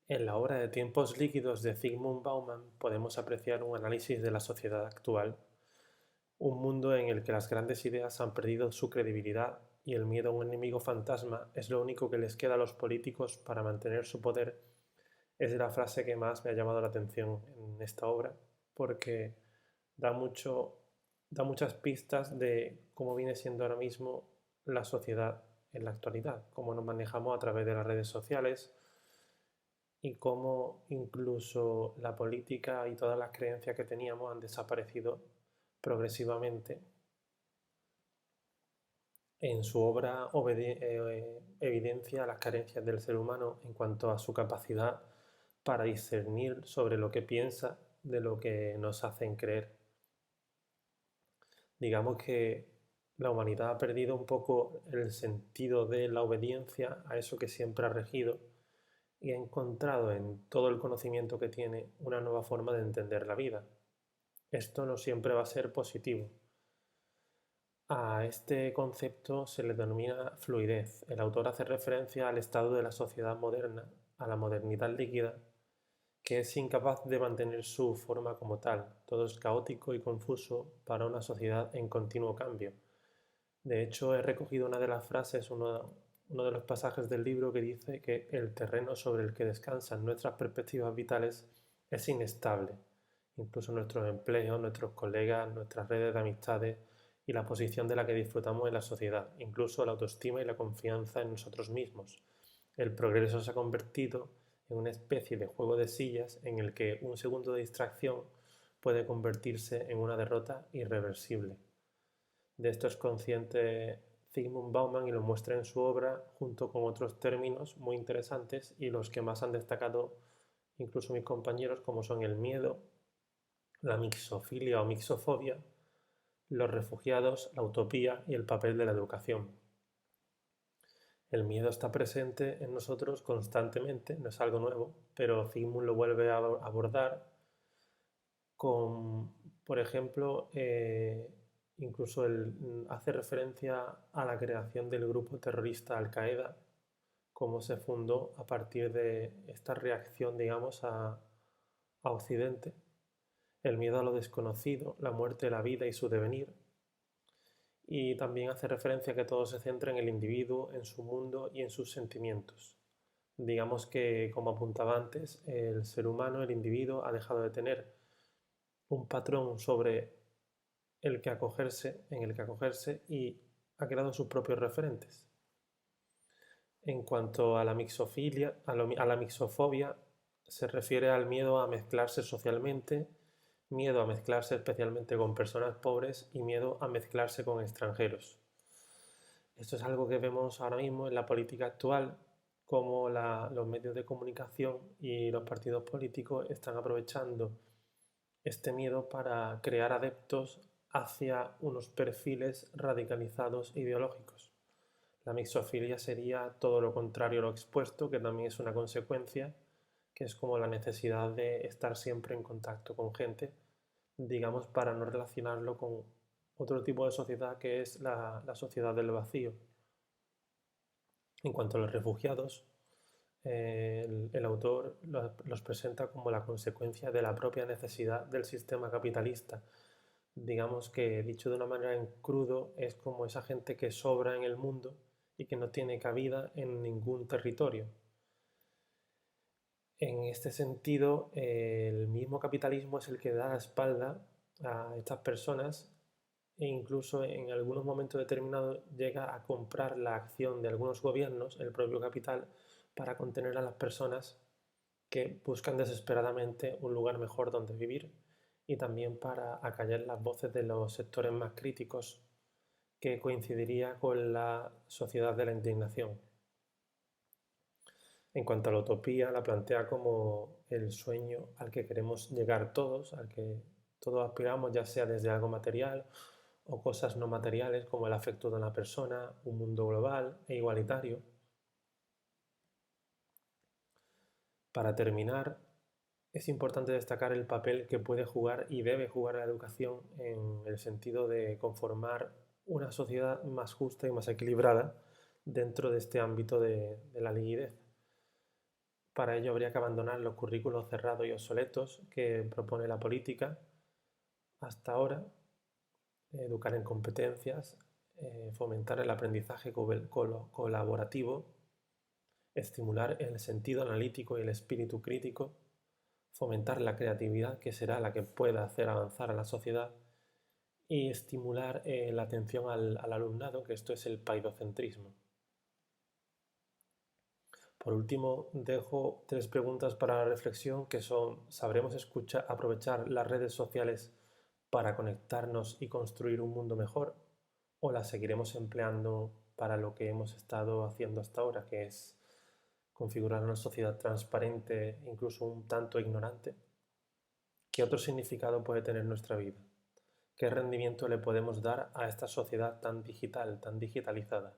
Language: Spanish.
En la obra de Tiempos líquidos de Zygmunt Bauman podemos apreciar un análisis de la sociedad actual, un mundo en el que las grandes ideas han perdido su credibilidad y el miedo a un enemigo fantasma es lo único que les queda a los políticos para mantener su poder. Es la frase que más me ha llamado la atención en esta obra, porque da mucho, da muchas pistas de cómo viene siendo ahora mismo la sociedad en la actualidad, cómo nos manejamos a través de las redes sociales y cómo incluso la política y todas las creencias que teníamos han desaparecido progresivamente. En su obra evidencia las carencias del ser humano en cuanto a su capacidad para discernir sobre lo que piensa de lo que nos hacen creer. Digamos que la humanidad ha perdido un poco el sentido de la obediencia a eso que siempre ha regido y ha encontrado en todo el conocimiento que tiene una nueva forma de entender la vida. Esto no siempre va a ser positivo. A este concepto se le denomina fluidez. El autor hace referencia al estado de la sociedad moderna, a la modernidad líquida, que es incapaz de mantener su forma como tal. Todo es caótico y confuso para una sociedad en continuo cambio. De hecho, he recogido una de las frases, uno de los pasajes del libro que dice que el terreno sobre el que descansan nuestras perspectivas vitales es inestable. Incluso nuestros empleos, nuestros colegas, nuestras redes de amistades y la posición de la que disfrutamos en la sociedad, incluso la autoestima y la confianza en nosotros mismos. El progreso se ha convertido en una especie de juego de sillas en el que un segundo de distracción puede convertirse en una derrota irreversible. De esto es consciente Zygmunt Bauman y lo muestra en su obra junto con otros términos muy interesantes y los que más han destacado incluso mis compañeros como son el miedo, la mixofilia o mixofobia, los refugiados, la utopía y el papel de la educación. El miedo está presente en nosotros constantemente, no es algo nuevo, pero Zygmunt lo vuelve a abordar con, por ejemplo, incluso él hace referencia a la creación del grupo terrorista Al-Qaeda, cómo se fundó a partir de esta reacción, digamos, a Occidente, el miedo a lo desconocido, la muerte, la vida y su devenir. Y también hace referencia a que todo se centra en el individuo, en su mundo y en sus sentimientos. Digamos que, como apuntaba antes, el ser humano, el individuo, ha dejado de tener un patrón sobre en el que acogerse y ha creado sus propios referentes. En cuanto a la mixofilia, a la mixofobia, se refiere al miedo a mezclarse socialmente, miedo a mezclarse especialmente con personas pobres y miedo a mezclarse con extranjeros. Esto es algo que vemos ahora mismo en la política actual, como los medios de comunicación y los partidos políticos están aprovechando este miedo para crear adeptos hacia unos perfiles radicalizados ideológicos. La mixofilia sería todo lo contrario a lo expuesto, que también es una consecuencia, que es como la necesidad de estar siempre en contacto con gente, digamos, para no relacionarlo con otro tipo de sociedad que es la sociedad del vacío. En cuanto a los refugiados, el autor los presenta como la consecuencia de la propia necesidad del sistema capitalista. Digamos que, dicho de una manera en crudo, es como esa gente que sobra en el mundo y que no tiene cabida en ningún territorio. En este sentido, el mismo capitalismo es el que da la espalda a estas personas e incluso en algunos momentos determinados llega a comprar la acción de algunos gobiernos, el propio capital, para contener a las personas que buscan desesperadamente un lugar mejor donde vivir y también para acallar las voces de los sectores más críticos que coincidiría con la sociedad de la indignación. En cuanto a la utopía, la plantea como el sueño al que queremos llegar todos, al que todos aspiramos, ya sea desde algo material o cosas no materiales como el afecto de una persona, un mundo global e igualitario. Para terminar, es importante destacar el papel que puede jugar y debe jugar la educación en el sentido de conformar una sociedad más justa y más equilibrada dentro de este ámbito de la liquidez. Para ello habría que abandonar los currículos cerrados y obsoletos que propone la política hasta ahora, educar en competencias, fomentar el aprendizaje colaborativo, estimular el sentido analítico y el espíritu crítico, fomentar la creatividad, que será la que pueda hacer avanzar a la sociedad, y estimular la atención al alumnado, que esto es el paidocentrismo. Por último, dejo 3 preguntas para la reflexión que son: ¿sabremos aprovechar las redes sociales para conectarnos y construir un mundo mejor? ¿O las seguiremos empleando para lo que hemos estado haciendo hasta ahora, que es configurar una sociedad transparente e incluso un tanto ignorante? ¿Qué otro significado puede tener nuestra vida? ¿Qué rendimiento le podemos dar a esta sociedad tan digital, tan digitalizada?